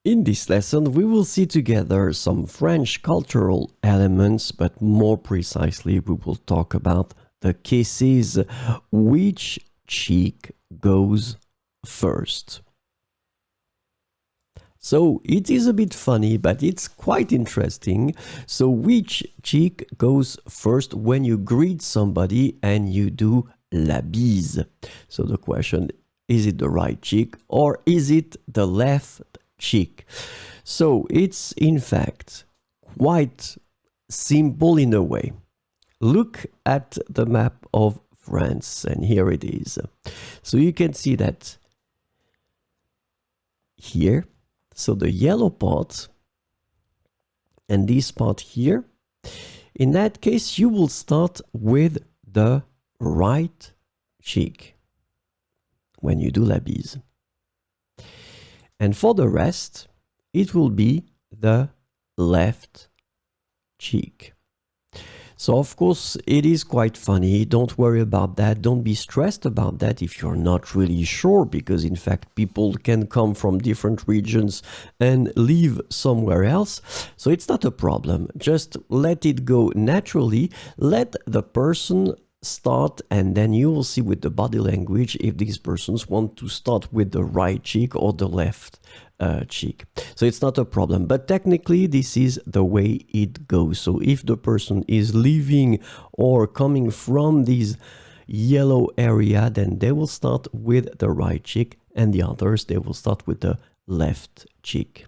In this lesson, we will see together some French cultural elements, but more precisely, we will talk about the cases which cheek goes first. So it is a bit funny, but it's quite interesting. So which cheek goes first when you greet somebody and you do la bise? So the question, is it the right cheek or is it the left cheek? So it's in fact quite simple in a way. Look at the map of France and here it is. So you can see that here, so the yellow part and this part here, in that case you will start with the right cheek when you do la bise. And for the rest, it will be the left cheek. So of course, it is quite funny. Don't worry about that. Don't be stressed about that if you're not really sure, because in fact, people can come from different regions and live somewhere else. So it's not a problem. Just let it go naturally. Let the person start, and then you will see with the body language if these persons want to start with the right cheek or the left cheek. So it's not a problem, but technically this is the way it goes. So if the person is leaving or coming from this yellow area, then they will start with the right cheek, and the others, they will start with the left cheek.